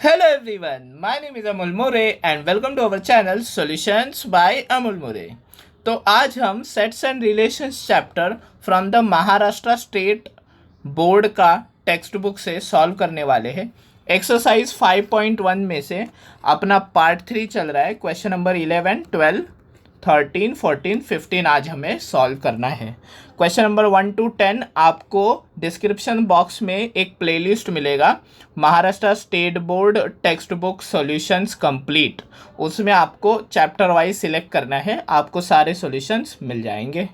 Hello everyone, my name is Amul More and welcome to our channel Solutions by Amul More। तो आज हम sets and relations chapter from the Maharashtra state board का text book से solve करने वाले हैं। Exercise 5.1 में से अपना पार्ट 3 चल रहा है। क्वेश्चन नंबर 11, 12, 13, 14, 15 आज हमें सॉल्व करना है। क्वेश्चन नंबर 1 to 10 आपको डिस्क्रिप्शन बॉक्स में एक प्लेलिस्ट मिलेगा, Maharashtra state board text book solutions complete. उसमें आपको चैप्टर वाइज सिलेक्ट करना है, आपको सारे सॉल्यूशंस मिल जाएंगे।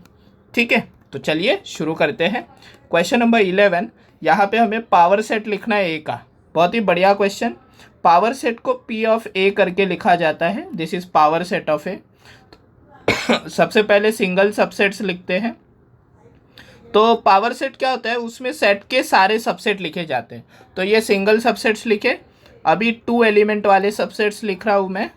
ठीक है, तो चलिए शुरू करते हैं। क्वेश्चन नंबर 11, यहाँ पे हमें पावर सेट लिखना है ए का। बहुत ही बढ़िया क्वेश्चन। पावर सेट को पी ऑफ ए करके लिखा जाता है। This is power set of A. सबसे पहले सिंगल सबसेट्स लिखते हैं। तो पावर सेट क्या होता है, उसमें सेट के सारे सबसेट लिखे जाते हैं। तो ये सिंगल सबसेट्स लिखे। अभी 2 एलिमेंट वाले सबसेट्स लिख रहा हूँ मैं,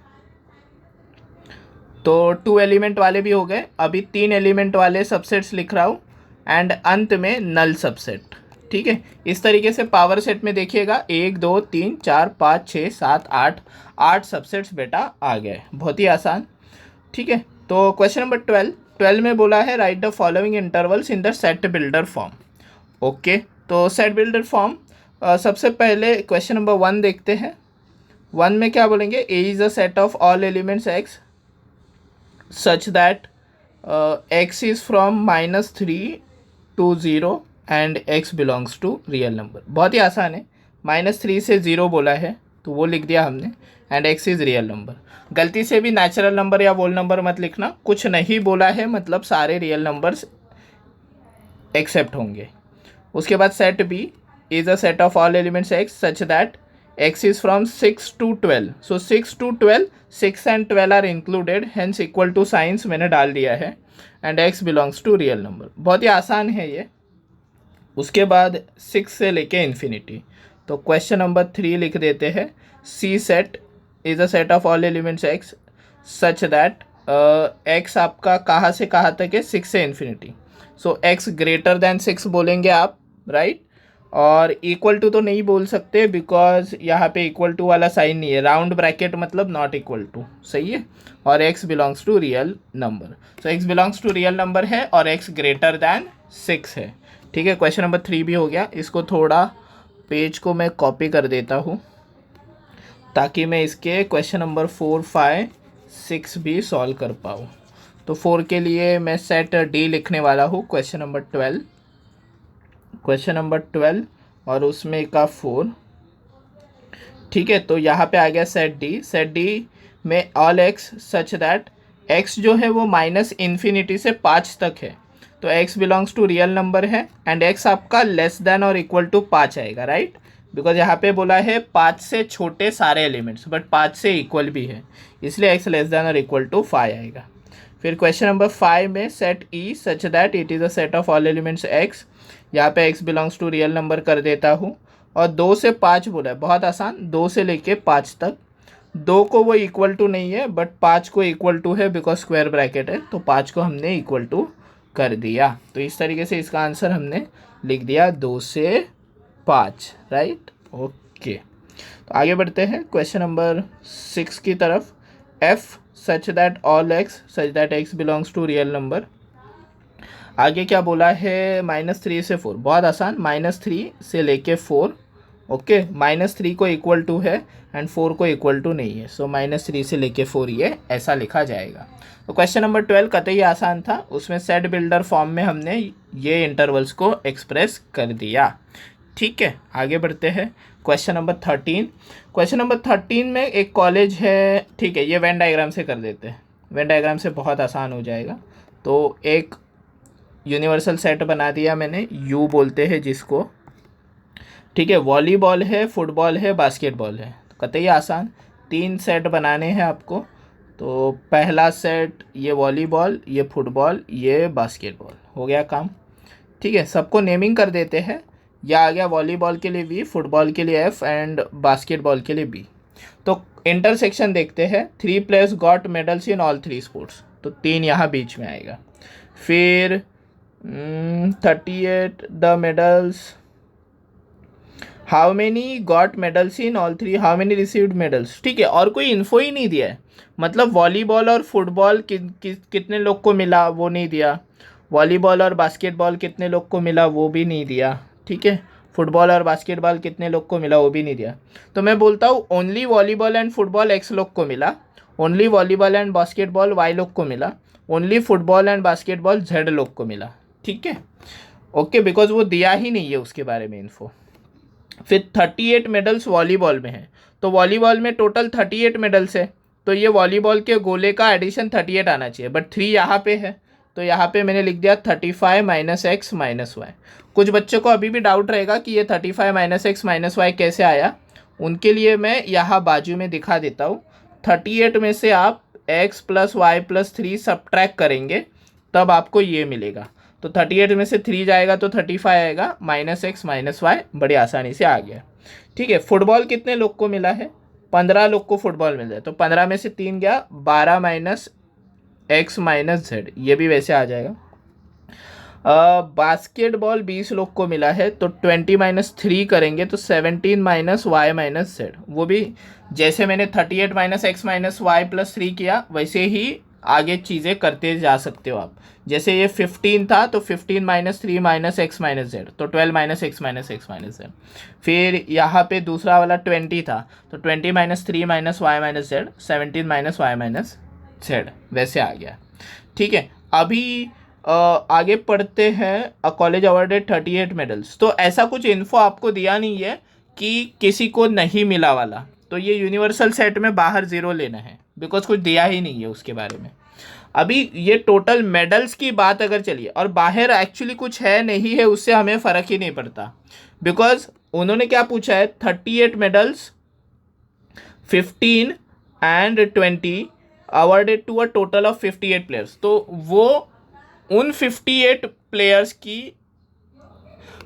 तो 2 एलिमेंट वाले भी हो गए। अभी 3 एलिमेंट वाले सबसेट्स लिख रहा हूँ एंड अंत में नल सबसेट। ठीक है, इस तरीके से पावर सेट में देखिएगा 1 2 3 4 5 6 7 8 सबसेट्स बेटा आ गए। बहुत ही आसान। ठीक है, तो क्वेश्चन नंबर 12 में बोला है right the following intervals in the set builder form. Okay, तो सेट बिल्डर फॉर्म सबसे पहले क्वेश्चन नंबर 1 देखते हैं। 1 में क्या बोलेंगे, A is a set of all elements X such that X is from -3 to 0 and X belongs to real number. बहुत ही आसान है। -3 से 0 बोला है तो वो लिख दिया हमने, and x is real number. गलती से भी नेचुरल नंबर या वोल नंबर मत लिखना, कुछ नहीं बोला है मतलब सारे रियल नंबर्स एक्सेप्ट होंगे। उसके बाद set B is a set of all elements X such that X is from 6 to 12। So 6 to 12, 6 and 12 are included, hence equal to साइंस मैंने डाल दिया है, and X belongs to real number. बहुत ही आसान है ये। उसके बाद 6 से लेके इन्फिनिटी। तो क्वेश्चन नंबर 3 लिख देते हैं, C set is a set of all elements X such that X आपका कहाँ से कहाँ तक है, 6 से infinity. So X greater than 6 बोलेंगे आप, राइट। और इक्वल टू तो नहीं बोल सकते बिकॉज यहाँ पे इक्वल टू वाला साइन नहीं है, राउंड ब्रैकेट मतलब नॉट इक्वल टू, सही है। और X belongs to real number. So X belongs to real number है और एक्स ग्रेटर दैन 6 है। ठीक है, क्वेश्चन नंबर 3 भी हो गया। इसको थोड़ा पेज को मैं कॉपी कर देता हूँ ताकि मैं इसके क्वेश्चन नंबर 4, 5, 6 भी सॉल्व कर पाऊँ। तो 4 के लिए मैं सेट डी लिखने वाला हूँ। क्वेश्चन नंबर 12 और उसमें का 4। ठीक है, तो यहाँ पे आ गया सेट डी। सेट डी में all X such that X जो है वो -इन्फिनिटी से 5 तक है, तो X belongs to real number है, एंड एक्स आपका लेस देन और इक्वल टू 5 आएगा, राइट। बिकॉज यहाँ पे बोला है 5 से छोटे सारे एलिमेंट्स, बट 5 से इक्वल भी है, इसलिए एक्स लेस देन और इक्वल टू 5 आएगा। फिर क्वेश्चन नंबर 5 में set E such that it is a set of all elements X. यहाँ पे X belongs to real number कर देता हूँ। और 2 से 5 बोला है, बहुत आसान, 2 से लेके 5 तक। 2 को वो इक्वल टू नहीं है बट 5 को इक्वल टू है बिकॉज स्क्वायर ब्रैकेट है, तो 5 को हमने इक्वल टू कर दिया। तो इस तरीके से इसका आंसर हमने लिख दिया 2 से 5, राइट। ओके, तो आगे बढ़ते हैं क्वेश्चन नंबर 6 की तरफ। F such that all X such that X belongs to real number. आगे क्या बोला है, -3 से 4। बहुत आसान, -3 से लेके 4। ओके, -3 को इक्वल टू है एंड 4 को इक्वल टू नहीं है, सो -3 से लेके 4 ये ऐसा लिखा जाएगा। तो क्वेश्चन नंबर 12 कतई आसान था, उसमें सेट बिल्डर फॉर्म में हमने ये इंटरवल्स को एक्सप्रेस कर दिया। ठीक है, आगे बढ़ते हैं क्वेश्चन नंबर 13। क्वेश्चन नंबर 13 में एक कॉलेज है। ठीक है, ये वेन डायग्राम से कर देते हैं, वेन डायग्राम से बहुत आसान हो जाएगा। तो एक यूनिवर्सल सेट बना दिया मैंने, यू बोलते हैं जिसको। ठीक है, वॉलीबॉल है, फुटबॉल है, बास्केटबॉल है, तो कतई आसान। 3 सेट बनाने हैं आपको। तो पहला सेट ये वॉलीबॉल, ये फुटबॉल, ये बास्केटबॉल, हो गया काम। ठीक है, सबको नेमिंग कर देते हैं। यह आ गया वॉलीबॉल के लिए वी, फुटबॉल के लिए एफ एंड बास्केटबॉल के लिए बी। तो इंटरसेक्शन देखते हैं। 3 players got medals in all 3 sports, तो 3 यहाँ बीच में आएगा। फिर 38 the medals how many got medals in all three, how many received medals, ठीक है, और कोई इन्फो ही नहीं दिया है। मतलब वॉलीबॉल और फुटबॉल कितने लोग को मिला वो नहीं दिया, वॉलीबॉल और बास्केटबॉल कितने लोग को मिला वो भी नहीं दिया, ठीक है, फुटबॉल और बास्केटबॉल कितने लोग को मिला वो भी नहीं दिया। तो मैं बोलता हूँ only volleyball and football X लोग को मिला, only volleyball and basketball Y लोग को मिला, only football and basketball Z लोग को मिला, ठीक है, ओके, बिकॉज वो दिया ही नहीं है उसके बारे में इन्फो। फिर 38 मेडल्स वॉलीबॉल में है, तो वॉलीबॉल में टोटल 38 मेडल्स है, तो ये वॉलीबॉल के गोले का एडिशन 38 आना चाहिए, बट 3 यहाँ पे है, तो यहाँ पे मैंने लिख दिया 35 माइनस एक्स माइनस वाई। कुछ बच्चों को अभी भी डाउट रहेगा कि ये 35 माइनस एक्स माइनस वाई कैसे आया, उनके लिए मैं यहाँ बाजू में दिखा देता हूँ। 38 में से आप X plus Y plus 3 subtract करेंगे तब आपको ये मिलेगा, तो 38 में से 3 जाएगा तो 35 आएगा, माइनस एक्स माइनस वाई, बड़ी आसानी से आ गया, ठीक है। फुटबॉल कितने लोग को मिला है, 15 लोग को फुटबॉल मिल जाए, तो 15 में से 3 गया, 12 माइनस एक्स माइनस जेड, ये भी वैसे आ जाएगा। बास्केटबॉल 20 लोग को मिला है, तो 20 माइनस 3 करेंगे तो 17 माइनस वाई माइनस जेड, वो भी जैसे मैंने 38 minus x minus Y plus 3 किया वैसे ही आगे चीज़ें करते जा सकते हो आप। जैसे ये 15 था तो 15 minus 3 minus x minus Z, तो 12 माइनस एक्स माइनस जेड। फिर यहाँ पे दूसरा वाला 20 था, तो 20 minus 3 minus Y minus Z, 17 minus Y minus Z, वैसे आ गया, ठीक है। अभी आगे पढ़ते हैं। अ कॉलेज अवार्डेड 38 मेडल्स, तो ऐसा कुछ इन्फो आपको दिया नहीं है कि किसी को नहीं मिला वाला, तो ये यूनिवर्सल सेट में बाहर ज़ीरो लेना है, बिकॉज कुछ दिया ही नहीं है उसके बारे में। अभी ये टोटल मेडल्स की बात अगर चलिए, और बाहर एक्चुअली कुछ है नहीं है उससे हमें फ़र्क ही नहीं पड़ता, बिकॉज उन्होंने क्या पूछा है, 38 medals 15 and 20 awarded to a total of 58 players, तो वो उन 58 प्लेयर्स की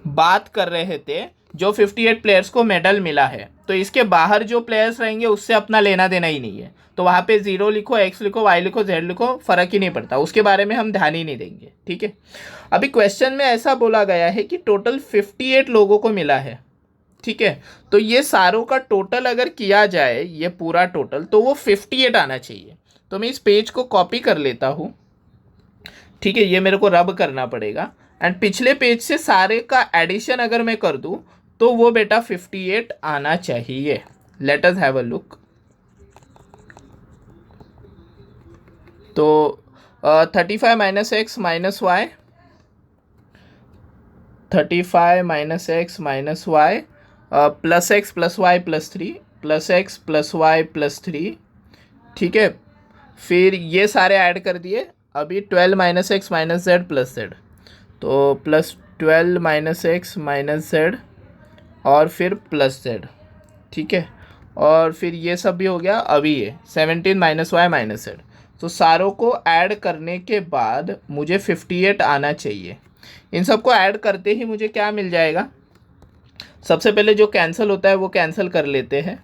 बात कर रहे थे जो 58 प्लेयर्स को मेडल मिला है, तो इसके बाहर जो प्लेयर्स रहेंगे उससे अपना लेना देना ही नहीं है, तो वहाँ पे 0 लिखो, एक्स लिखो, वाई लिखो, जेड लिखो, फ़र्क ही नहीं पड़ता, उसके बारे में हम ध्यान ही नहीं देंगे, ठीक है। अभी क्वेश्चन में ऐसा बोला गया है कि टोटल 58 लोगों को मिला है, ठीक है, तो ये सारों का टोटल अगर किया जाए, ये पूरा टोटल, तो वो 58 आना चाहिए। तो मैं इस पेज को कॉपी कर लेता हूँ, ठीक है, ये मेरे को रब करना पड़ेगा, एंड पिछले पेज से सारे का एडिशन अगर मैं कर दूं तो वो बेटा 58 आना चाहिए। Let us have a look. तो 35 minus x minus Y, 35 minus x minus Y plus X plus Y plus 3 plus X plus Y plus 3, ठीक है। फिर ये सारे ऐड कर दिए, अभी 12 minus x minus Z plus Z, तो plus 12 minus x minus Z और फिर प्लस जेड, ठीक है, और फिर ये सब भी हो गया। अभी ये 17 माइनस वाई माइनस जेड, तो सारों को ऐड करने के बाद मुझे 58 आना चाहिए। इन सबको ऐड करते ही मुझे क्या मिल जाएगा, सबसे पहले जो कैंसिल होता है वो कैंसिल कर लेते हैं,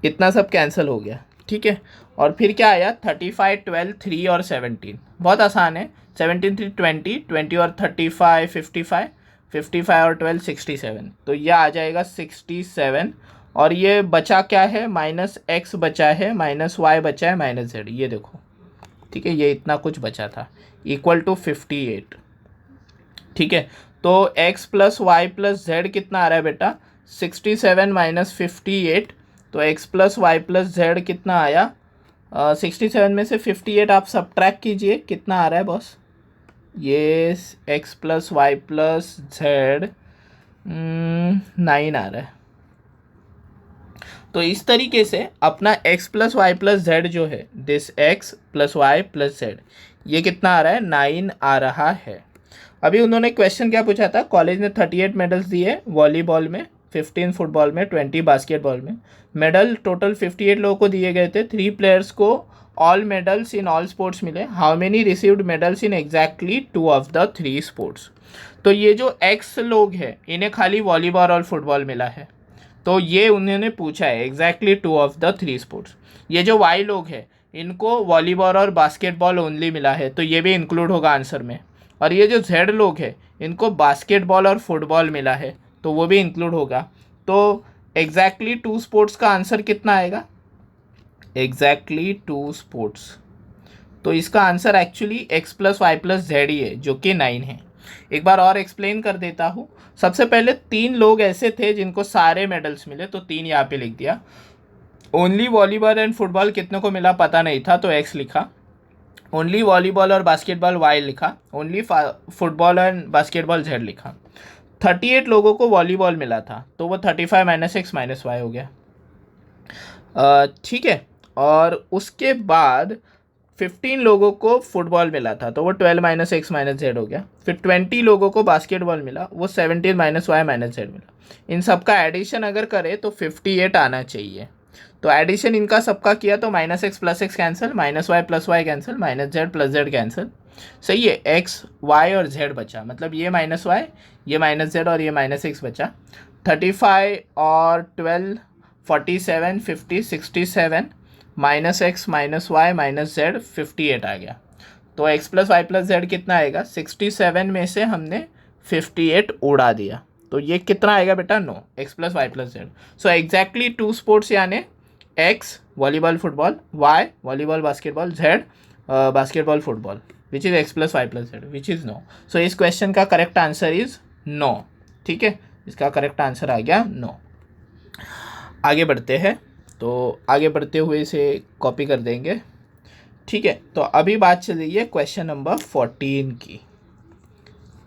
इतना सब कैंसिल हो गया, ठीक है। और फिर क्या आया, 35 12 3 और 17, बहुत आसान है, 17 3 20 20 और 35 55 55 और 12 67, तो यह आ जाएगा 67। और ये बचा क्या है, माइनस एक्स बचा है, माइनस वाई बचा है, माइनस जेड, ये देखो, ठीक है, ये इतना कुछ बचा था, इक्वल टू 58, ठीक है। तो x plus Y plus Z कितना आ रहा है बेटा, 67 माइनस 58, तो x plus Y plus Z कितना आया, 67 में से 58 आप सब्ट्रैक्ट कीजिए, कितना आ रहा है बॉस, ये x plus Y plus z 9 आ रहा है। तो इस तरीके से अपना x plus Y plus z जो है, this x plus Y plus z, ये कितना आ रहा है, 9 आ रहा है। अभी उन्होंने क्वेश्चन क्या पूछा था, कॉलेज ने 38 मेडल्स दिए वॉलीबॉल में, 15 फुटबॉल में, 20 बास्केटबॉल में, मेडल टोटल 58 लोगों को दिए गए थे, 3 प्लेयर्स को all medals in all sports मिले, how many received medals in exactly 2 of the 3 sports. तो ये जो एक्स लोग हैं इन्हें खाली वॉलीबॉल और फुटबॉल मिला है, तो ये उन्होंने पूछा है एग्जैक्टली 2 ऑफ द 3 स्पोर्ट्स। ये जो वाई लोग हैं इनको वॉलीबॉल और बास्केटबॉल ओनली मिला है, तो ये भी इंक्लूड होगा आंसर में। और ये जो जेड लोग हैं इनको बास्केटबॉल और फुटबॉल मिला है, तो वो भी इंक्लूड होगा। तो एग्जैक्टली 2 स्पोर्ट्स का आंसर कितना आएगा? एग्जैक्टली 2 स्पोर्ट्स, तो इसका answer actually x plus Y plus Z ही है, जो कि 9 है। एक बार और एक्सप्लेन कर देता हूँ। सबसे पहले 3 लोग ऐसे थे जिनको सारे मेडल्स मिले, तो 3 यहाँ पे लिख दिया। ओनली वॉलीबॉल एंड फुटबॉल कितने को मिला पता नहीं था, तो x लिखा। ओनली वॉलीबॉल और बास्केटबॉल y लिखा। Only football and basketball z लिखा। 38 लोगों को वॉलीबॉल मिला था, तो वो 35 माइनस एक्स माइनस वाई हो गया। ठीक है, और उसके बाद 15 लोगों को फुटबॉल मिला था, तो वो 12 माइनस एक्स माइनस जेड हो गया। फिर 20 लोगों को बास्केटबॉल मिला, वो 17 माइनस वाई माइनस जेड मिला। इन सब का एडिशन अगर करें तो 58 आना चाहिए। तो एडिशन इनका सबका किया तो minus x plus x cancel, minus Y plus y cancel, minus Z plus z cancel. सही है, एक्स वाई और जेड बचा, मतलब ये माइनस वाई, ये माइनस जेड और ये माइनस एक्स बचा। 35 और 12 47 50 67 minus x minus Y minus z 58 आ गया। तो x plus Y plus Z कितना आएगा? 67 में से हमने 58 उड़ा दिया, तो ये कितना आएगा बेटा? 9 X plus Y plus Z. So exactly 2 sports यानी X volleyball football, Y volleyball basketball, Z basketball football, which is X plus Y plus Z, which is 9। So इस क्वेश्चन का करेक्ट आंसर इज 9। ठीक है, इसका correct answer आ गया 9। आगे बढ़ते हैं, तो आगे बढ़ते हुए इसे कॉपी कर देंगे। ठीक है, तो अभी बात चल रही है क्वेश्चन नंबर 14 की।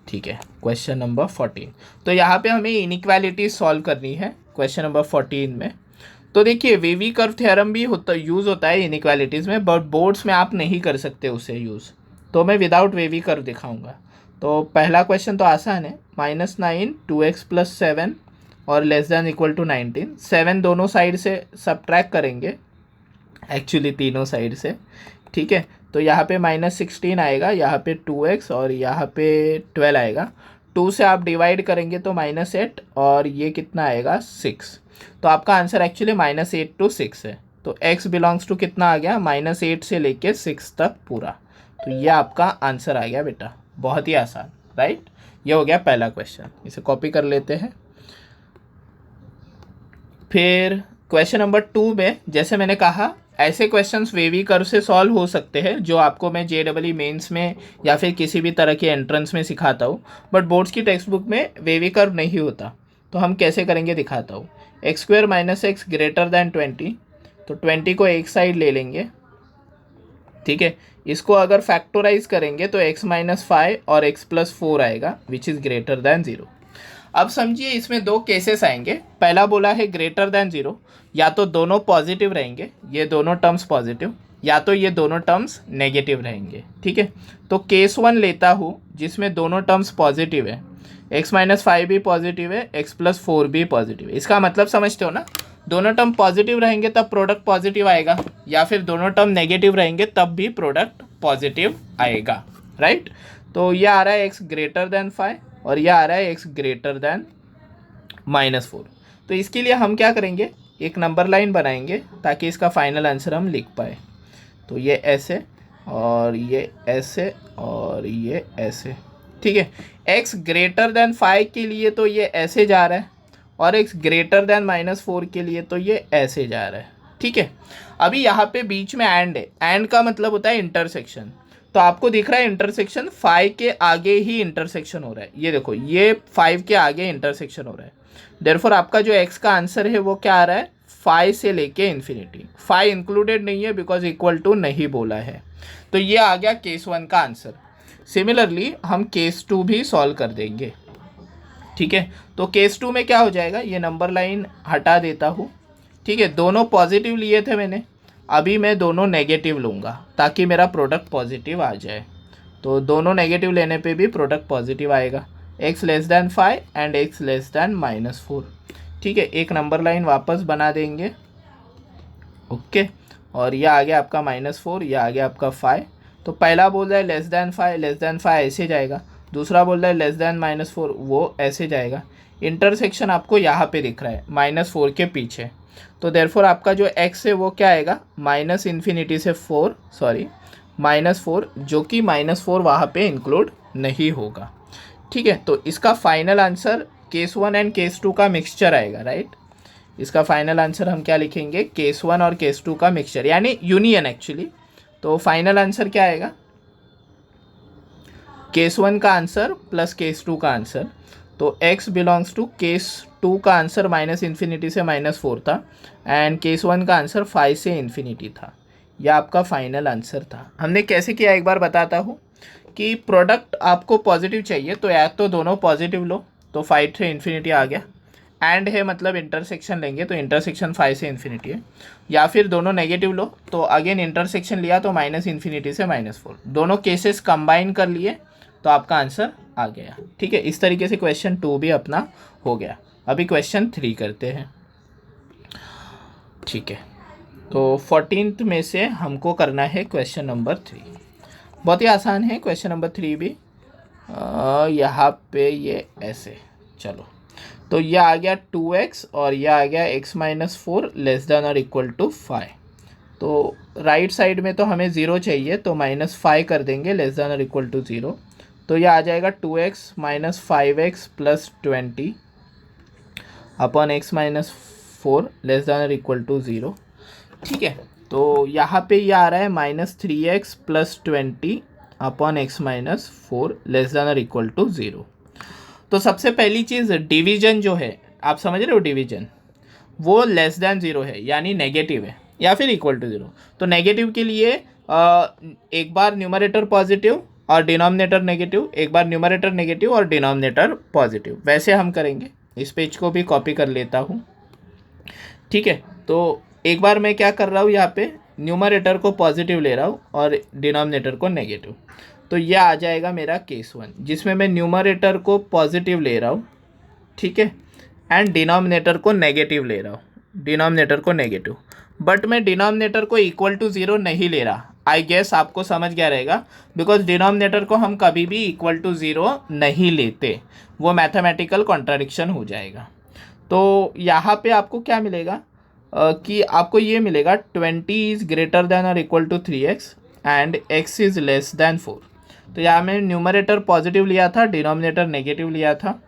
ठीक है, क्वेश्चन नंबर 14। तो यहाँ पे हमें इनइक्वालिटी सॉल्व करनी है क्वेश्चन नंबर 14 में। तो देखिए, वेवी कर्व थ्योरम भी यूज़ होता है इनइक्वालिटीज़ में, बट बोर्ड्स में आप नहीं कर सकते उसे यूज़, तो मैं विदाउट वेवी कर्व दिखाऊंगा। तो पहला क्वेश्चन तो आसान है, -9 2x + 7 और लेस दैन इक्वल टू 19। 7 दोनों साइड से सब्ट्रैक्ट करेंगे, एक्चुअली तीनों साइड से। ठीक है, तो यहाँ पे -16 आएगा, यहाँ पे 2x और यहाँ पे 12 आएगा। 2 से आप डिवाइड करेंगे तो -8 और ये कितना आएगा? 6। तो आपका आंसर एक्चुअली -8 to 6 है। तो x बिलोंग्स टू कितना आ गया? -8 से लेके 6 तक पूरा। तो ये आपका आंसर आ गया बेटा, बहुत ही आसान, राइट। ये हो गया पहला क्वेश्चन, इसे कॉपी कर लेते हैं। फिर क्वेश्चन नंबर 2 में जैसे मैंने कहा, ऐसे क्वेश्चंस वेवी कर्व से सॉल्व हो सकते हैं जो आपको मैं JEE मेंस में या फिर किसी भी तरह के एंट्रेंस में सिखाता हूँ, बट बोर्ड्स की टेक्स्ट बुक में वेवी कर्व नहीं होता। तो हम कैसे करेंगे दिखाता हूँ। x² - x ग्रेटर दैन 20, तो 20 को एक साइड ले लेंगे। ठीक है, इसको अगर फैक्टोराइज करेंगे तो x - 5 और x + 4 आएगा, विच इज़ ग्रेटर दैन 0। अब समझिए, इसमें दो केसेस आएंगे। पहला बोला है ग्रेटर दैन 0, या तो दोनों पॉजिटिव रहेंगे, ये दोनों टर्म्स पॉजिटिव, या तो ये दोनों टर्म्स नेगेटिव रहेंगे। ठीक है, तो केस 1 लेता हूँ जिसमें दोनों टर्म्स पॉजिटिव है, x - 5 भी पॉजिटिव है, x + 4 भी पॉजिटिव है। इसका मतलब समझते हो ना, दोनों टर्म पॉजिटिव रहेंगे तब प्रोडक्ट पॉजिटिव आएगा, या फिर दोनों टर्म नेगेटिव रहेंगे तब भी प्रोडक्ट पॉजिटिव आएगा, राइट। तो ये आ रहा है x ग्रेटर दैन 5 और यह आ रहा है x ग्रेटर दैन -4। तो इसके लिए हम क्या करेंगे, एक नंबर लाइन बनाएंगे ताकि इसका फाइनल आंसर हम लिख पाए। तो ये ऐसे और ये ऐसे और ये ऐसे। ठीक है, x ग्रेटर दैन 5 के लिए तो ये ऐसे जा रहा है और x ग्रेटर दैन -4 के लिए तो ये ऐसे जा रहा है। ठीक है, अभी यहाँ पे बीच में एंड है, एंड का मतलब होता है इंटरसेक्शन। तो आपको दिख रहा है इंटरसेक्शन 5 के आगे ही इंटरसेक्शन हो रहा है, ये देखो, ये 5 के आगे इंटरसेक्शन हो रहा है। देयरफॉर आपका जो x का आंसर है वो क्या आ रहा है? 5 से लेके इन्फिनिटी। 5 इंक्लूडेड नहीं है बिकॉज इक्वल टू नहीं बोला है। तो ये आ गया केस 1 का आंसर। सिमिलरली हम केस 2 भी सॉल्व कर देंगे। ठीक है, तो केस 2 में क्या हो जाएगा, ये नंबर लाइन हटा देता हूँ। ठीक है, दोनों पॉजिटिव लिए थे मैंने, अभी मैं दोनों नेगेटिव लूँगा ताकि मेरा प्रोडक्ट पॉजिटिव आ जाए। तो दोनों नेगेटिव लेने पे भी प्रोडक्ट पॉजिटिव आएगा, x less then 5 and x less then -4। ठीक है, एक नंबर लाइन वापस बना देंगे। ओके, और यह आ गया आपका -4, यह आ गया आपका 5। तो पहला बोल रहा है लेस दैन 5 ऐसे जाएगा, दूसरा बोल रहा है लेस दैन -4, वो ऐसे जाएगा। इंटरसेक्शन आपको यहाँ पे दिख रहा है -4 के पीछे। तो देयरफॉर आपका जो x है वो क्या आएगा, -∞ से 4, सॉरी -4, जो कि -4 वहाँ पे इंक्लूड नहीं होगा। ठीक है, तो इसका final answer case 1 and case 2 का मिक्सचर आएगा, राइट। इसका फाइनल आंसर हम क्या लिखेंगे, केस 1 और केस 2 का मिक्सचर यानी यूनियन एक्चुअली। तो फाइनल आंसर क्या आएगा, केस 1 का आंसर प्लस केस 2 का आंसर। तो x बिलोंग्स टू केस 2 का आंसर -∞ से -4 था एंड केस 1 का आंसर 5 से इन्फिनिटी था। यह आपका फाइनल आंसर था। हमने कैसे किया एक बार बताता हूँ कि प्रोडक्ट आपको पॉजिटिव चाहिए तो या तो दोनों पॉजिटिव लो, तो 5 से इन्फिनिटी आ गया। एंड है मतलब इंटरसेक्शन लेंगे तो इंटरसेक्शन 5 से इन्फिनिटी है, या फिर दोनों नेगेटिव लो तो अगेन इंटरसेक्शन लिया तो -∞ से -4। दोनों केसेस कंबाइन कर लिए तो आपका आंसर आ गया। ठीक है, इस तरीके से क्वेश्चन 2 भी अपना हो गया। अभी क्वेश्चन 3 करते हैं। ठीक है, तो 14th में से हमको करना है क्वेश्चन नंबर 3। बहुत ही आसान है क्वेश्चन नंबर 3 भी। यहाँ पे ये ऐसे, चलो तो यह आ गया 2x और यह आ गया x-4 लेस देन और इक्वल टू 5। तो राइट साइड में तो हमें 0 चाहिए तो -5 कर देंगे लेस देन और इक्वल टू 0। तो यह आ जाएगा 2x - 5x + 20 upon x-4 less than और इक्वल टू 0। ठीक है, तो यहाँ पे ये आ रहा है -3x + 20 upon x-4 less than और इक्वल टू 0। तो सबसे पहली चीज़ डिवीजन जो है, आप समझ रहे हो, डिवीजन वो लेस देन 0 है यानी नेगेटिव है या फिर इक्वल टू 0। तो नेगेटिव के लिए एक बार न्यूमरेटर पॉजिटिव और डिनोमिनेटर नेगेटिव, एक बार न्यूमरेटर नेगेटिव और डिनोमिनेटर पॉजिटिव, वैसे हम करेंगे। इस पेज को भी कॉपी कर लेता हूँ। ठीक है, तो एक बार मैं क्या कर रहा हूँ, यहाँ पे न्यूमरेटर को पॉजिटिव ले रहा हूँ और डिनोमिनेटर को नेगेटिव। तो यह आ जाएगा मेरा केस 1 जिसमें मैं न्यूमरेटर को पॉजिटिव ले रहा हूँ, ठीक है, एंड डिनोमिनेटर को नेगेटिव ले रहा हूँ, डिनोमिनेटर को नेगेटिव। बट मैं डिनोमिनेटर को इक्वल टू 0 नहीं ले रहा। आई गेस आपको समझ गया रहेगा, बिकॉज डिनोमिनेटर को हम कभी भी इक्वल टू 0 नहीं लेते, वो मैथमेटिकल कॉन्ट्राडिक्शन हो जाएगा। तो यहाँ पे आपको क्या मिलेगा कि आपको ये मिलेगा 20 इज़ ग्रेटर देन और equal to 3x and x is less than 4। तो यहाँ में न्यूमरेटर पॉजिटिव लिया था, डिनोमिनेटर नेगेटिव लिया था,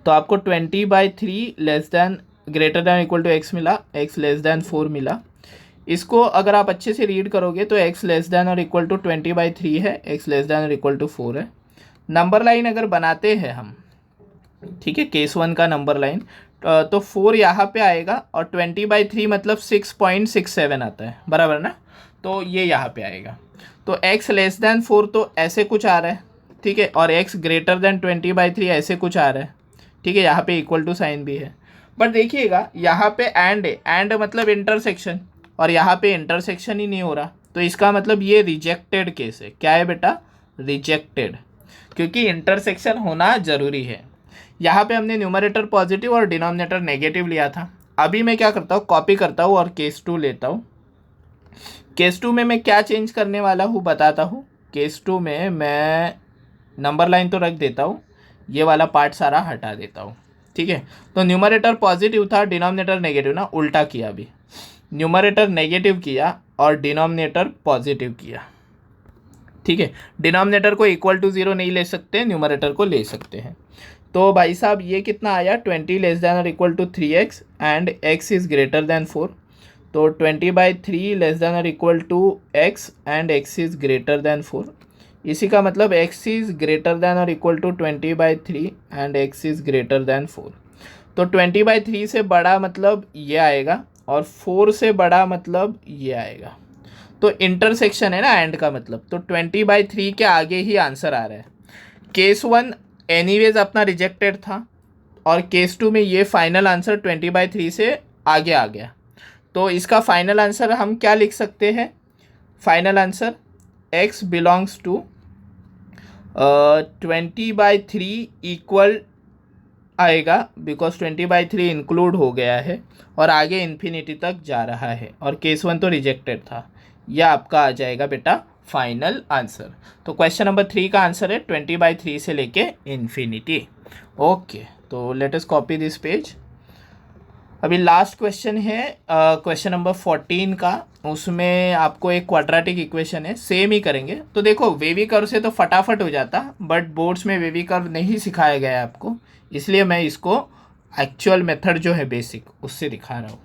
तो आपको 20/3 less than greater than equal to x मिला, x लेस देन 4 मिला। इसको अगर आप अच्छे से रीड करोगे तो x लेस देन और इक्वल टू 20/3 है, x लेस देन और इक्वल टू 4 है। नंबर लाइन अगर बनाते हैं हम, ठीक है, केस 1 का नंबर लाइन, तो 4 यहाँ पे आएगा और 20/3 मतलब 6.67 आता है, बराबर ना। तो ये यहाँ पे आएगा। तो x लेस देन 4 तो ऐसे कुछ आ रहा है, ठीक है, और x ग्रेटर देन 20/3 ऐसे कुछ आ रहा है, ठीक है। यहाँ पे इक्वल टू साइन भी है, बट देखिएगा यहाँ पे एंड है, एंड मतलब इंटरसेक्शन, और यहाँ पे इंटरसेक्शन ही नहीं हो रहा, तो इसका मतलब ये रिजेक्टेड केस है। क्या है बेटा, रिजेक्टेड, क्योंकि इंटरसेक्शन होना ज़रूरी है। यहाँ पे हमने न्यूमरेटर पॉजिटिव और डिनोमिनेटर नेगेटिव लिया था। अभी मैं क्या करता हूँ, कॉपी करता हूँ और केस 2 लेता हूँ। केस 2 में मैं क्या चेंज करने वाला हूँ बताता हूँ। केस 2 में मैं नंबर लाइन तो रख देता हूँ, ये वाला पार्ट सारा हटा देता हूँ, ठीक है। तो न्यूमरेटर पॉजिटिव था, डिनोमिनेटर नेगेटिव ना, उल्टा किया। अभी न्यूमरेटर नेगेटिव किया और डिनोमिनेटर पॉजिटिव किया, ठीक है। डिनोमिनेटर को इक्वल टू 0 नहीं ले सकते, न्यूमरेटर को ले सकते हैं। तो भाई साहब ये कितना आया, 20 लेस देन और equal to 3x and x is greater than 4। तो 20/3 लेस देन और equal to x and x is greater than 4। इसी का मतलब x इज़ ग्रेटर देन और equal to 20/3 and x is greater than 4। तो 20/3 से बड़ा मतलब ये आएगा और 4 से बड़ा मतलब ये आएगा। तो इंटरसेक्शन है ना एंड का मतलब, तो 20/3 के आगे ही आंसर आ रहा है। केस 1 एनीवेज अपना रिजेक्टेड था और केस 2 में ये फाइनल आंसर 20/3 से आगे आ गया। तो इसका फाइनल आंसर हम क्या लिख सकते हैं, final answer x belongs to 20/3 equal आएगा, बिकॉज 20/3 इंक्लूड हो गया है और आगे इन्फिनिटी तक जा रहा है, और केस 1 तो रिजेक्टेड था। यह आपका आ जाएगा बेटा फाइनल आंसर। तो क्वेश्चन नंबर 3 का आंसर है 20/3 से लेके इन्फिनिटी। ओके, तो let us copy this page. अभी लास्ट क्वेश्चन है क्वेश्चन नंबर 14 का, उसमें आपको एक क्वाड्रेटिक इक्वेशन है, सेम ही करेंगे। तो देखो वेवी कर्व से तो फटाफट हो जाता, बट बोर्ड्स में वेवी कर्व नहीं सिखाया गया है आपको, इसलिए मैं इसको एक्चुअल मेथड जो है बेसिक उससे दिखा रहा हूँ।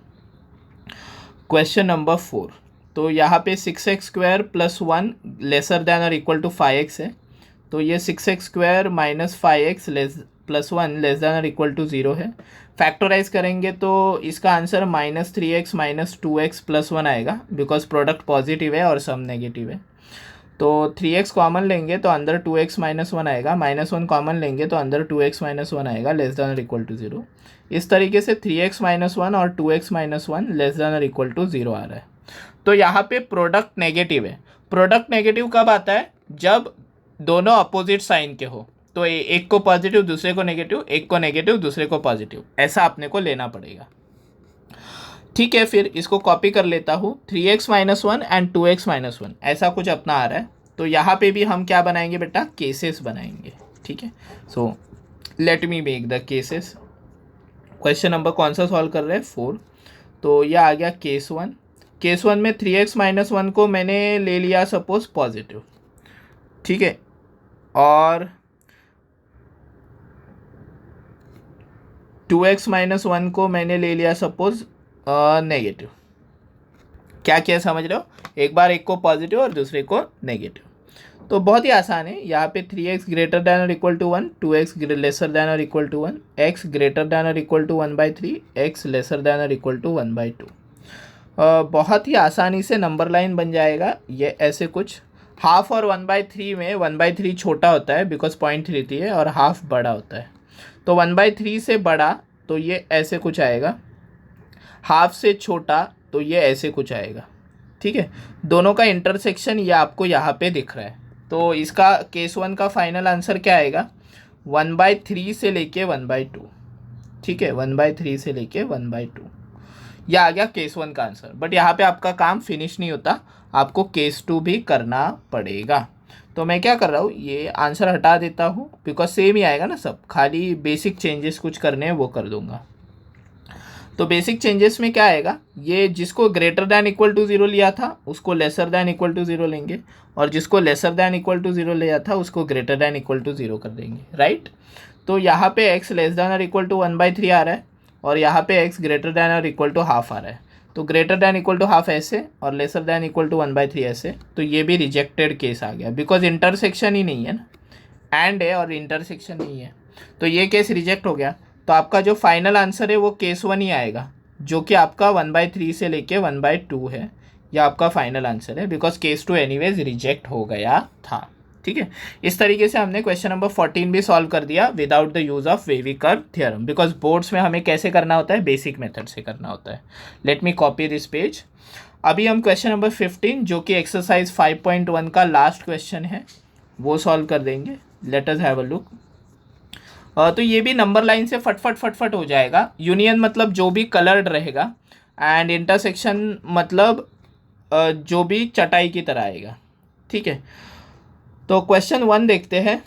क्वेश्चन नंबर 4, तो यहाँ पे 6x² + 1 लेसर देन और इक्वल टू 5x है। तो ये 6x² - 5x + 1 लेस देन और इक्वल टू 0 है। फैक्टराइज करेंगे तो इसका आंसर -3x - 2x + 1 आएगा, बिकॉज प्रोडक्ट पॉजिटिव है और सम नेगेटिव है। तो 3x कॉमन लेंगे तो अंदर 2x - 1 आएगा, -1 कॉमन लेंगे तो अंदर 2x - 1 आएगा, लेस देन और इक्वल टू 0। इस तरीके से 3x - 1 और 2x - 1 लेस देन और इक्वल टू 0 आ रहा है। तो यहाँ पे प्रोडक्ट नेगेटिव है। प्रोडक्ट नेगेटिव कब आता है? जब दोनों अपोजिट साइन के हो। तो एक को पॉजिटिव दूसरे को नेगेटिव, एक को नेगेटिव दूसरे को पॉजिटिव, ऐसा अपने को लेना पड़ेगा। ठीक है, फिर इसको कॉपी कर लेता हूँ। 3x - 1 एंड 2x - 1 ऐसा कुछ अपना आ रहा है। तो यहाँ पे भी हम क्या बनाएंगे बेटा? केसेस बनाएंगे। ठीक है, so let me make the cases. Question number कौन सा सॉल्व कर रहे हैं? 4। तो यह आ गया केस 1। केस 1 में 3x - 1 को मैंने ले लिया सपोज पॉजिटिव, ठीक है, और 2x - 1 को मैंने ले लिया सपोज नेगेटिव। क्या किया समझ रहे हो? एक बार एक को पॉजिटिव और दूसरे को नेगेटिव। तो बहुत ही आसान है। यहाँ पे 3x ग्रेटर दैन और equal to 1, 2x lesser than और equal to 1, x greater than और equal to 1/3, x lesser than और इक्वल टू 1/2। बहुत ही आसानी से नंबर लाइन बन जाएगा ये ऐसे कुछ। हाफ और 1/3 में 1/3 छोटा होता है बिकॉज 0.33 है, और हाफ बड़ा होता है। तो 1/3 से बड़ा तो ये ऐसे कुछ आएगा, हाफ से छोटा तो ये ऐसे कुछ आएगा। ठीक है, दोनों का इंटरसेक्शन ये आपको यहाँ पे दिख रहा है। तो इसका केस 1 का फाइनल आंसर क्या आएगा? 1/3 से लेके 1/2। ठीक है, 1/3 से लेके 1/2, यह आ गया केस 1 का आंसर। बट यहाँ पे आपका काम फिनिश नहीं होता, आपको केस 2 भी करना पड़ेगा। तो मैं क्या कर रहा हूँ, ये आंसर हटा देता हूँ बिकॉज सेम ही आएगा ना सब, खाली बेसिक चेंजेस कुछ करने हैं वो कर दूंगा। तो बेसिक चेंजेस में क्या आएगा, ये जिसको ग्रेटर दैन इक्वल टू 0 लिया था उसको लेसर दैन इक्वल टू 0 लेंगे, और जिसको लेसर दैन इक्वल टू 0 लिया था उसको ग्रेटर दैन इक्वल टू 0 कर देंगे, राइट। तो यहाँ पे x लेस दैन और इक्वल टू 1/3 आ रहा है, और यहाँ पे x ग्रेटर दैन और इक्वल टू हाफ आ रहा है। तो greater than equal to half ऐसे और लेसर दैन इक्वल टू 1/3 ऐसे। तो ये भी रिजेक्टेड केस आ गया बिकॉज इंटरसेक्शन ही नहीं है ना, एंड है और इंटरसेक्शन नहीं है, तो ये केस रिजेक्ट हो गया। तो आपका जो फाइनल आंसर है वो केस 1 ही आएगा, जो कि आपका 1/3 से लेके 1/2 है। यह आपका फाइनल आंसर है बिकॉज केस 2 एनीवेज रिजेक्ट हो गया था। ठीक है, इस तरीके से हमने क्वेश्चन नंबर 14 भी सॉल्व कर दिया without the use of wavy curve theorem, because boards में हमें कैसे करना होता है? बेसिक मेथड से करना होता है। Let me copy this page. अभी हम क्वेश्चन नंबर 15 जो कि एक्सरसाइज 5.1 का लास्ट क्वेश्चन है वो सॉल्व कर देंगे। Late us have a look. तो ये भी नंबर लाइन से फटफट हो जाएगा। यूनियन मतलब जो भी कलर्ड रहेगा, एंड इंटरसेक्शन मतलब जो भी चटाई की तरह आएगा। ठीक है, तो क्वेश्चन 1 देखते हैं।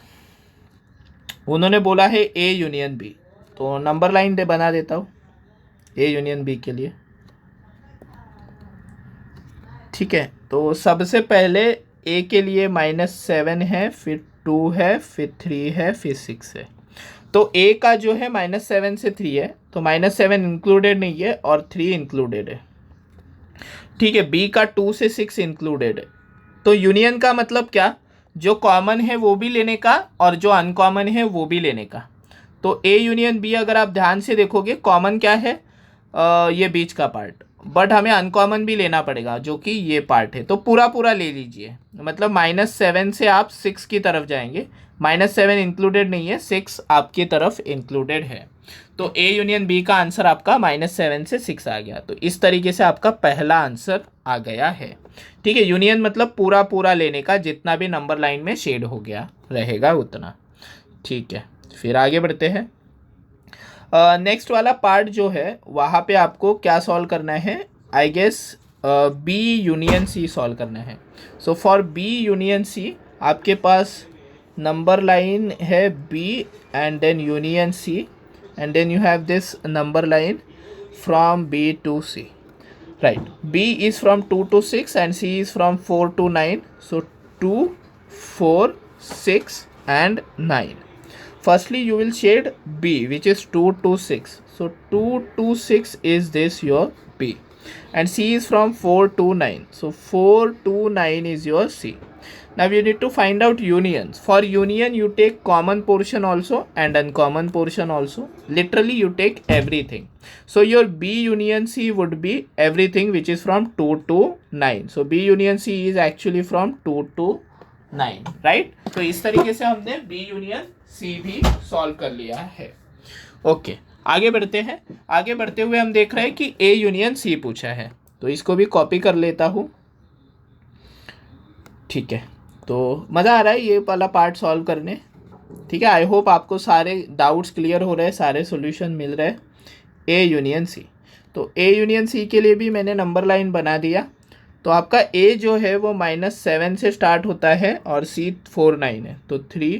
उन्होंने बोला है ए यूनियन बी, तो नंबर लाइन दे बना देता हूँ ए यूनियन बी के लिए। ठीक है, तो सबसे पहले ए के लिए -7 है, फिर 2 है, फिर 3 है, फिर 6 है। तो ए का जो है -7 से 3 है, तो -7 इंक्लूडेड नहीं है और 3 इंक्लूडेड है। ठीक है, बी का 2 से 6 इंक्लूडेड है। तो यूनियन का मतलब क्या? जो कॉमन है वो भी लेने का और जो अनकॉमन है वो भी लेने का। तो ए यूनियन बी अगर आप ध्यान से देखोगे, कॉमन क्या है? ये बीच का पार्ट, बट हमें अनकॉमन भी लेना पड़ेगा जो कि ये पार्ट है। तो पूरा पूरा ले लीजिए, मतलब -7 से आप 6 की तरफ जाएंगे। -7 इंक्लूडेड नहीं है, 6 आपकी तरफ इंक्लूडेड है। तो ए यूनियन बी का आंसर आपका -7 से 6 आ गया। तो इस तरीके से आपका पहला आंसर आ गया है। ठीक है, यूनियन मतलब पूरा पूरा लेने का, जितना भी नंबर लाइन में शेड हो गया रहेगा उतना। ठीक है, फिर आगे बढ़ते हैं। नेक्स्ट वाला पार्ट जो है वहाँ पे आपको क्या सॉल्व करना है? I guess B union C solve करना है। So for B union C आपके पास नंबर लाइन है B and then union C, and then you have this number line from B to C. right. B is from 2 to 6 and C is from 4 to 9. So 2, 4, 6 and 9. Firstly you will shade B, which is 2 to 6. So 2 to 6 is this your B, and C is from 4 to 9. So 4 to 9 is your C. Now you need to find out unions. For union you take common portion also and uncommon portion also. Literally you take everything. So your B union C would be everything which is from 2 to 9. So B union C is actually from 2 to 9, right? तो इस तरीके से हमने B union C भी solve कर लिया है. Okay, आगे बढ़ते हैं. आगे बढ़ते हुए हम देख रहे हैं कि A यूनियन C पूछा है, तो इसको भी कॉपी कर लेता हूँ. ठीक है, तो मज़ा आ रहा है ये वाला पार्ट सॉल्व करने. ठीक है, आई होप आपको सारे डाउट्स क्लियर हो रहे हैं, सारे सॉल्यूशन मिल रहे हैं. ए यूनियन सी, तो ए यूनियन सी के लिए भी मैंने नंबर लाइन बना दिया. तो आपका ए जो है वो -7 से स्टार्ट होता है और सी 4 9 है, तो 3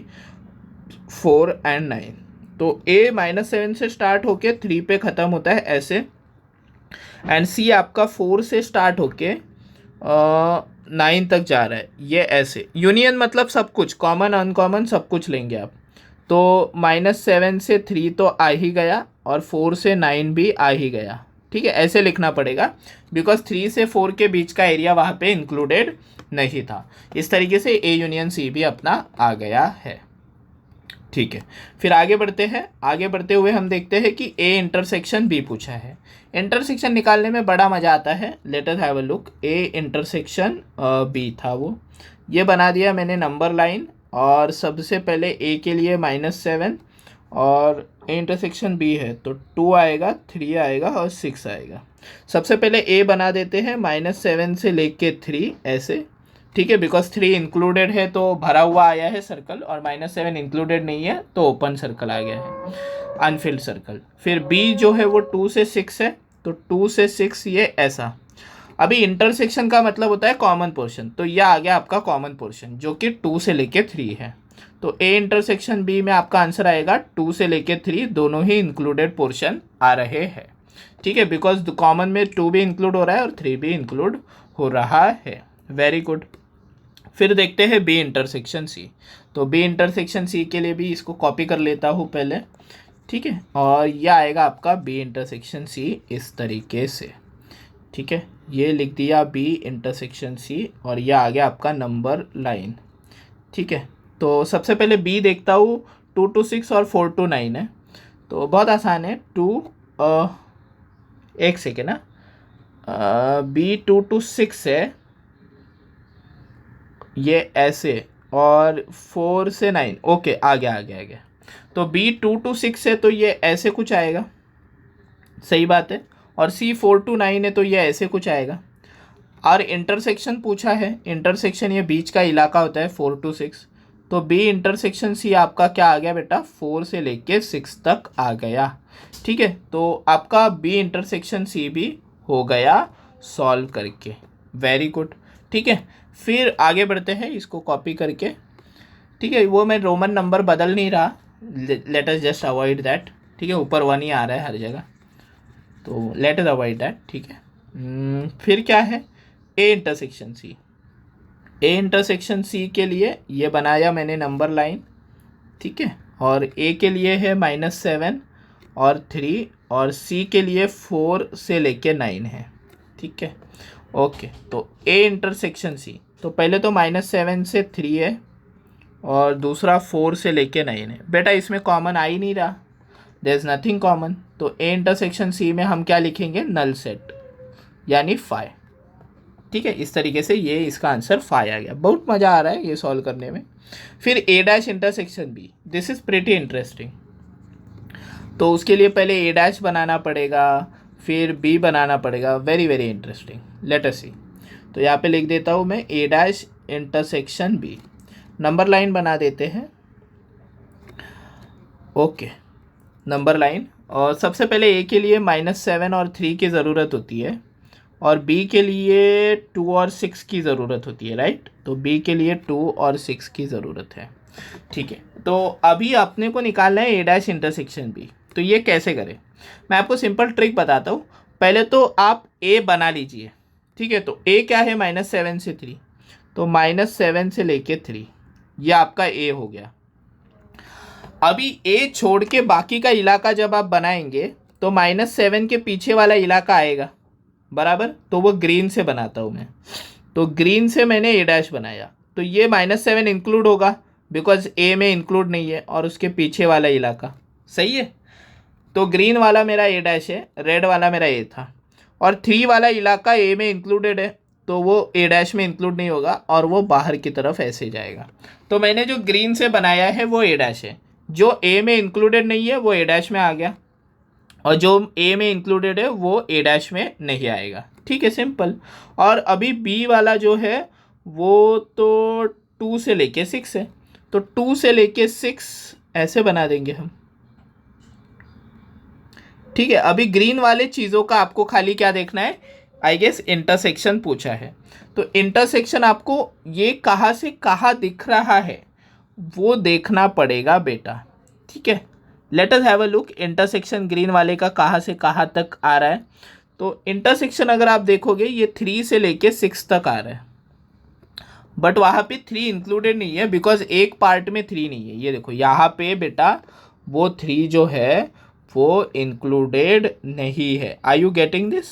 4 एंड 9. तो ए -7 से स्टार्ट होके 3 पे ख़त्म होता है ऐसे, एंड सी आपका 4 से स्टार्ट होके 9 तक जा रहा है ये ऐसे. यूनियन मतलब सब कुछ, कॉमन अनकॉमन सब कुछ लेंगे आप. तो -7 से 3 तो आ ही गया और 4 से 9 भी आ ही गया. ठीक है, ऐसे लिखना पड़ेगा बिकॉज 3 से 4 के बीच का एरिया वहाँ पे इंक्लूडेड नहीं था. इस तरीके से ए यूनियन सी भी अपना आ गया है. ठीक है, फिर आगे बढ़ते हैं. आगे बढ़ते हुए हम देखते हैं कि ए इंटरसेक्शन बी पूछा है. इंटरसेक्शन निकालने में बड़ा मज़ा आता है. Let us have a look. A intersection B था वो, ये बना दिया मैंने नंबर लाइन. और सबसे पहले ए के लिए -7 और ए इंटरसेक्शन बी है तो 2 आएगा, 3 आएगा और 6 आएगा. सबसे पहले ए बना देते हैं -7 से लेके 3 ऐसे. ठीक है, बिकॉज 3 इंक्लूडेड है तो भरा हुआ आया है सर्कल, और -7 इंक्लूडेड नहीं है तो ओपन सर्कल आ गया है, अनफिल्ड सर्कल. फिर बी जो है वो 2 से 6 है, तो 2 से 6 ये ऐसा. अभी इंटरसेक्शन का मतलब होता है कॉमन पोर्शन, तो यह आ गया आपका कॉमन पोर्शन जो कि 2 से लेके 3 है. तो ए इंटरसेक्शन बी में आपका आंसर आएगा 2 से लेके 3 दोनों ही इंक्लूडेड पोर्शन आ रहे हैं. ठीक है, बिकॉज कॉमन में 2 भी इंक्लूड हो रहा है और 3 भी इंक्लूड हो रहा है. Very good. फिर देखते हैं बी इंटरसेक्शन सी. तो बी इंटरसेक्शन सी के लिए भी इसको कॉपी कर लेता हूँ पहले. ठीक है, और यह आएगा आपका बी इंटरसेक्शन सी इस तरीके से. ठीक है, ये लिख दिया बी इंटरसेक्शन सी और यह आ गया आपका नंबर लाइन. ठीक है, तो सबसे पहले बी देखता हूँ. 2 to 6 और 4 to 9 है, तो बहुत आसान है. 2 एक सेकेंड ना, बी 2 to 6 है ये ऐसे, और 4 से 9. ओके, आ गया. तो बी 2 to 6 है तो ये ऐसे कुछ आएगा, सही बात है. और सी 4 to 9 है तो ये ऐसे कुछ आएगा. और इंटरसेक्शन पूछा है, इंटरसेक्शन ये बीच का इलाका होता है 4 to 6. तो बी इंटरसेक्शन सी आपका क्या आ गया बेटा, 4 से लेके 6 तक आ गया. ठीक है, तो आपका बी इंटरसेक्शन सी भी हो गया सॉल्व करके. Very good. ठीक है, फिर आगे बढ़ते हैं इसको कॉपी करके. ठीक है, वो मैं रोमन नंबर बदल नहीं रहा, let us just avoid that. ठीक है, ऊपर 1 ही आ रहा है हर जगह, तो लेट अस अवॉइड दैट. ठीक है, फिर क्या है, A intersection C. A intersection C के लिए ये बनाया मैंने नंबर लाइन. ठीक है, और ए के लिए है -7 और 3 और सी के लिए 4 से लेके 9 है. ठीक है, ओके. तो ए इंटरसेक्शन सी, तो पहले तो -7 से 3 है और दूसरा 4 से लेके 9 है. बेटा इसमें कॉमन आ ही नहीं रहा, देयर इज़ नथिंग कॉमन. तो ए इंटरसेक्शन सी में हम क्या लिखेंगे, नल सेट यानी 5. ठीक है, इस तरीके से ये इसका आंसर 5 आ गया. बहुत मज़ा आ रहा है ये सॉल्व करने में. फिर A dash intersection B, this is pretty interesting. तो उसके लिए पहले ए डैश बनाना पड़ेगा, फिर बी बनाना पड़ेगा. Very very interesting. Let us see. तो यहाँ पे लिख देता हूँ मैं A dash intersection B. Number line बना देते हैं. Okay, number line. और सबसे पहले ए के लिए -7 और 3 की ज़रूरत होती है, और बी के लिए 2 और 6 की ज़रूरत होती है, राइट. तो बी के लिए 2 और 6 की ज़रूरत है. ठीक है, तो अभी अपने को निकालना है ए डैश इंटरसेक्शन बी. तो ये कैसे करें, मैं आपको सिंपल ट्रिक बताता हूँ. पहले तो आप ए बना लीजिए, ठीक है। तो ए क्या है, -7 से 3, तो -7 से लेके 3, ये आपका ए हो गया। अभी ए छोड़ के बाकी का इलाका जब आप बनाएंगे तो -7 के पीछे वाला इलाका आएगा, बराबर। तो वो ग्रीन से बनाता हूँ मैं, तो ग्रीन से मैंने ए डैश बनाया, तो ये -7 इंक्लूड होगा बिकॉज ए में इंक्लूड नहीं है, और उसके पीछे वाला इलाका, सही है। तो ग्रीन वाला मेरा ए डैश है, रेड वाला मेरा ए था, और 3 वाला इलाका ए में इंक्लूडेड है, तो वो ए डैश में इंक्लूड नहीं होगा और वो बाहर की तरफ ऐसे जाएगा। तो मैंने जो ग्रीन से बनाया है वो ए डैश है, जो ए में इंक्लूडेड नहीं है वो ए डैश में आ गया, और जो ए में इंक्लूडेड है वो ए डैश में नहीं आएगा, ठीक है, सिंपल। और अभी बी वाला जो है वो तो 2 से लेके 6 है, तो 2 से लेके 6 ऐसे बना देंगे हम, ठीक है। अभी ग्रीन वाले चीज़ों का आपको खाली क्या देखना है, आई गेस इंटरसेक्शन पूछा है, तो इंटरसेक्शन आपको ये कहाँ से कहाँ दिख रहा है वो देखना पड़ेगा बेटा, ठीक है। Let us have a look, intersection green वाले का कहाँ से कहाँ तक आ रहा है। तो इंटरसेक्शन अगर आप देखोगे ये 3 से लेके 6 तक आ रहा है, बट वहाँ पे 3 इंक्लूडेड नहीं है बिकॉज एक पार्ट में 3 नहीं है। ये देखो यहाँ पे बेटा वो 3 जो है वो इंक्लूडेड नहीं है। आर यू गेटिंग दिस,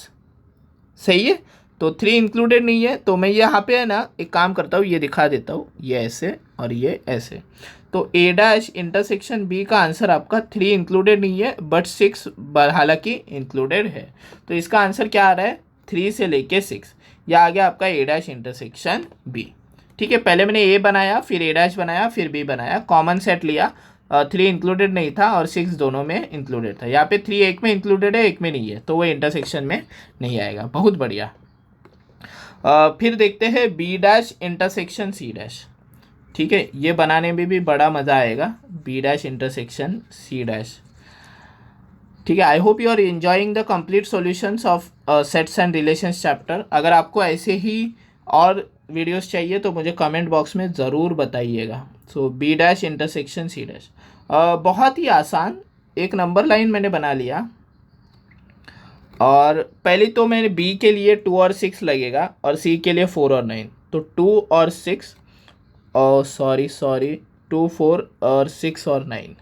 सही है। तो 3 इंक्लूडेड नहीं है, तो मैं यहाँ पे है ना एक काम करता हूँ, ये दिखा देता हूँ, ये ऐसे और ये ऐसे। तो ए डैश इंटरसेक्शन बी का आंसर आपका 3 इंक्लूडेड नहीं है बट 6 हालांकि इंक्लूडेड है, तो इसका आंसर क्या आ रहा है 3 से लेके 6, यह आ गया आपका ए डैश इंटरसेक्शन बी, ठीक है। पहले मैंने ए बनाया, फिर ए डैश बनाया, फिर बी बनाया, कॉमन सेट लिया, 3 इंक्लूडेड नहीं था और 6 दोनों में इंक्लूडेड था। यहाँ पे 3 एक में इंक्लूडेड है, एक में नहीं है, तो वो इंटरसेक्शन में नहीं आएगा। बहुत बढ़िया। फिर देखते हैं B dash intersection C dash, ठीक है। ये बनाने में भी बड़ा मज़ा आएगा, B dash intersection C dash, ठीक है। I hope you are enjoying the complete solutions of sets and relations chapter. अगर आपको ऐसे ही और वीडियोस चाहिए तो मुझे कमेंट बॉक्स में ज़रूर बताइएगा। So B dash intersection C dash, बहुत ही आसान, एक नंबर लाइन मैंने बना लिया, और पहले तो मैंने बी के लिए 2 और 6 लगेगा और सी के लिए 4 और 9, तो 2 और 6 और सॉरी 2 4 और 6 और 9।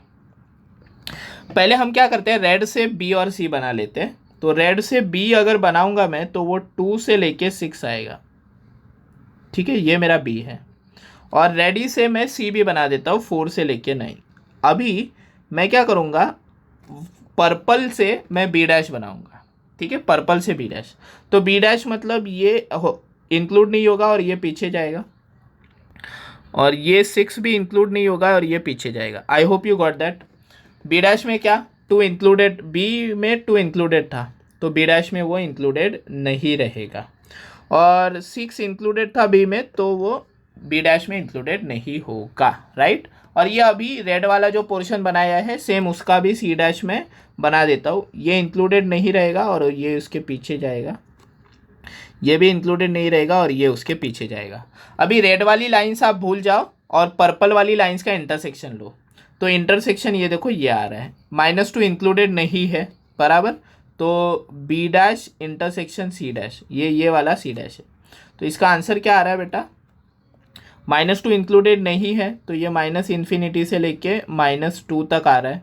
पहले हम क्या करते हैं, रेड से बी और सी बना लेते हैं। तो रेड से बी अगर बनाऊंगा मैं तो वो 2 से लेके 6 आएगा, ठीक है, ये मेरा बी है। और रेडी से मैं सी भी बना देता हूँ 4 से लेके 9। अभी मैं क्या करूँगा, पर्पल से मैं बी डैश बनाऊँगा, ठीक है, पर्पल से बी डैश। तो बी डैश मतलब ये इंक्लूड नहीं होगा और ये पीछे जाएगा, और ये 6 भी इंक्लूड नहीं होगा और ये पीछे जाएगा। I hope you got that. B dash में क्या 2 इंक्लूडेड, बी में 2 इंक्लूडेड था, तो बी डैश में वो इंक्लूडेड नहीं रहेगा, और 6 इंक्लूडेड था बी में, तो वो बी डैश में इंक्लूडेड नहीं होगा, राइट। और ये अभी रेड वाला जो पोर्शन बनाया है सेम उसका भी सी डैश में बना देता हूँ, ये इंक्लूडेड नहीं रहेगा और ये उसके पीछे जाएगा, ये भी इंक्लूडेड नहीं रहेगा और ये उसके पीछे जाएगा। अभी रेड वाली लाइन्स आप भूल जाओ और पर्पल वाली लाइन्स का इंटरसेक्शन लो, तो इंटरसेक्शन ये देखो ये आ रहा है, -2 इंक्लूडेड नहीं है, बराबर। तो B dash intersection C dash, ये वाला सी डैश है, तो इसका आंसर क्या आ रहा है बेटा, -2 इंक्लूडेड नहीं है, तो ये -∞ से लेके -2 तक आ रहा है,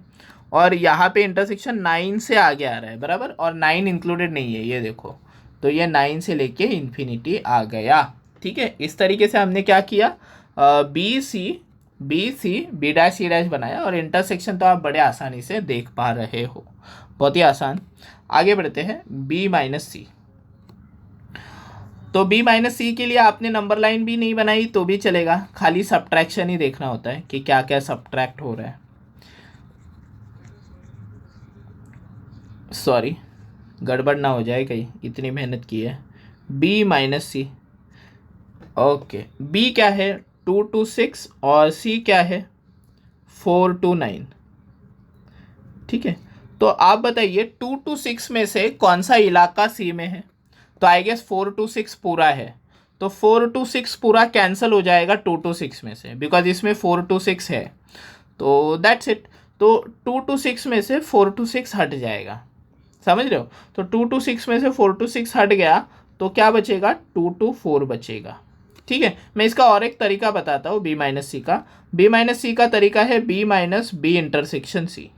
और यहाँ पे इंटरसेक्शन 9 से आगे आ रहा है, बराबर, और 9 इंक्लूडेड नहीं है, ये देखो, तो ये 9 से लेके इन्फिनिटी आ गया, ठीक है। इस तरीके से हमने क्या किया, B C B dash C dash बनाया, और इंटरसेक्शन तो आप बड़े आसानी से देख पा रहे हो, बहुत ही आसान। आगे बढ़ते हैं बी माइनस सी। तो बी माइनस सी के लिए आपने नंबर लाइन भी नहीं बनाई तो भी चलेगा, खाली सब्ट्रैक्शन ही देखना होता है कि क्या क्या सब्ट्रैक्ट हो रहा है। सॉरी, गड़बड़ ना हो जाए कहीं, इतनी मेहनत की है। बी माइनस सी, ओके, बी क्या है 2 to 6 और सी क्या है 4 to 9, ठीक है। तो आप बताइए 2 to 6 में से कौन सा इलाका सी में है, तो आई गेस 4 to 6 पूरा है, तो 4 to 6 पूरा कैंसिल हो जाएगा 2 to 6 में से, बिकॉज इसमें 4 to 6 है, तो दैट्स इट। तो 2 to 6 में से 4 to 6 हट जाएगा, समझ रहे हो? तो 2 to 6 में से 4 to 6 हट गया तो क्या बचेगा? 2 to 4 बचेगा। ठीक है, मैं इसका और एक तरीका बताता हूँ बी माइनस सी का। बी माइनस सी का तरीका है B minus B intersection C.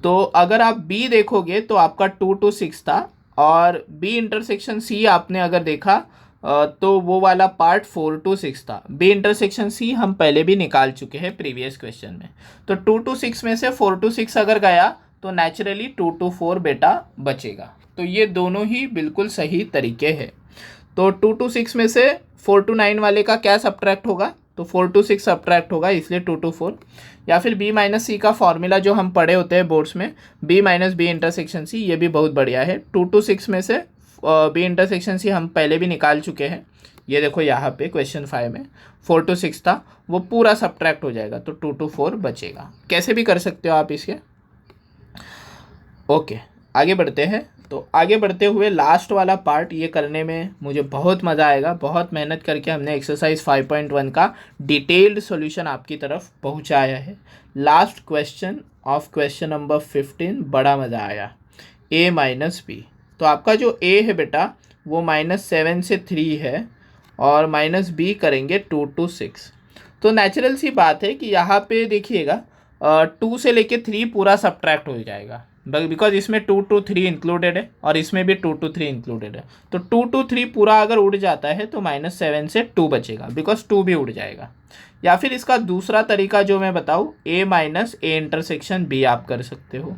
तो अगर आप बी देखोगे तो आपका 2 to 6 था, और बी इंटरसेक्शन सी आपने अगर देखा तो वो वाला पार्ट 4 to 6 था। बी इंटरसेक्शन सी हम पहले भी निकाल चुके हैं प्रीवियस क्वेश्चन में। तो 2 to 6 में से 4 to 6 अगर गया तो नेचुरली 2 to 4 बेटा बचेगा। तो ये दोनों ही बिल्कुल सही तरीके हैं। तो 2 to 6 में से 4 to 9 वाले का क्या सब्ट्रैक्ट होगा? तो 4 to 6 सब्ट्रैक्ट होगा, इसलिए 2 to 4। या फिर बी माइनस सी का फॉर्मूला जो हम पढ़े होते हैं बोर्ड्स में, B minus B intersection C, ये भी बहुत बढ़िया है। 2 to 6 में से बी इंटरसेक्शन सी हम पहले भी निकाल चुके हैं। ये देखो यहाँ पे क्वेश्चन 5 में 4 to 6 था, वो पूरा सब्ट्रैक्ट हो जाएगा तो 2 to 4 बचेगा। कैसे भी कर सकते हो आप इसके। ओके, आगे बढ़ते हैं। तो आगे बढ़ते हुए लास्ट वाला पार्ट ये करने में मुझे बहुत मज़ा आएगा। बहुत मेहनत करके हमने एक्सरसाइज 5.1 का डिटेल्ड सॉल्यूशन आपकी तरफ पहुंचाया है। Last question of question number 15 बड़ा मज़ा आया, a माइनस बी। तो आपका जो a है बेटा वो -7 से 3 है, और माइनस बी करेंगे 2 to 6। तो नेचुरल सी बात है कि यहाँ पे देखिएगा 2 से लेके 3 पूरा सब्ट्रैक्ट हो जाएगा, बिकॉज इसमें 2 to 3 इंक्लूडेड है और इसमें भी 2 to 3 इंक्लूडेड है। तो 2 to 3 पूरा अगर उड़ जाता है तो -7 से 2 बचेगा, बिकॉज 2 भी उड़ जाएगा। या फिर इसका दूसरा तरीका जो मैं बताऊँ, a minus A intersection B आप कर सकते हो।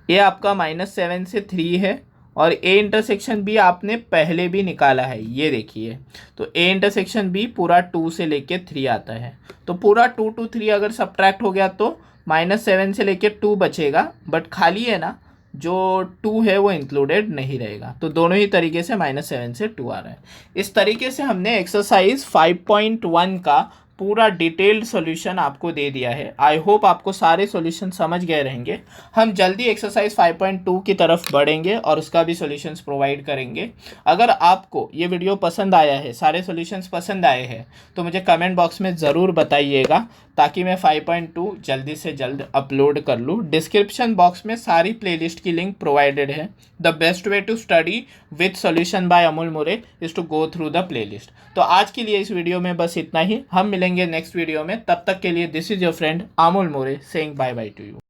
ये आपका -7 से 3 है, और ए इंटरसेक्शन बी आपने पहले भी निकाला है, ये देखिए। तो ए इंटरसेक्शन बी पूरा 2 से लेके 3 आता है। तो पूरा 2 to 3 अगर सब्ट्रैक्ट हो गया तो -7 से लेके 2 बचेगा, बट खाली है ना, जो 2 है वो इंक्लूडेड नहीं रहेगा। तो दोनों ही तरीके से -7 से 2 आ रहा है। इस तरीके से हमने एक्सरसाइज 5.1 का पूरा डिटेल्ड सॉल्यूशन आपको दे दिया है। आई होप आपको सारे सॉल्यूशन समझ गए रहेंगे। हम जल्दी एक्सरसाइज 5.2 की तरफ बढ़ेंगे और उसका भी सॉल्यूशंस प्रोवाइड करेंगे। अगर आपको ये वीडियो पसंद आया है, सारे सॉल्यूशंस पसंद आए हैं, तो मुझे कमेंट बॉक्स में ज़रूर बताइएगा, ताकि मैं 5.2 जल्दी से जल्द अपलोड कर लूँ। डिस्क्रिप्शन बॉक्स में सारी प्लेलिस्ट की लिंक प्रोवाइडेड है। The best way to study with solution by Amul More is to go through the playlist. तो आज के लिए इस वीडियो में बस इतना ही। हम मिलेंगे नेक्स्ट वीडियो में, तब तक के लिए this is your friend Amul More saying bye bye to you.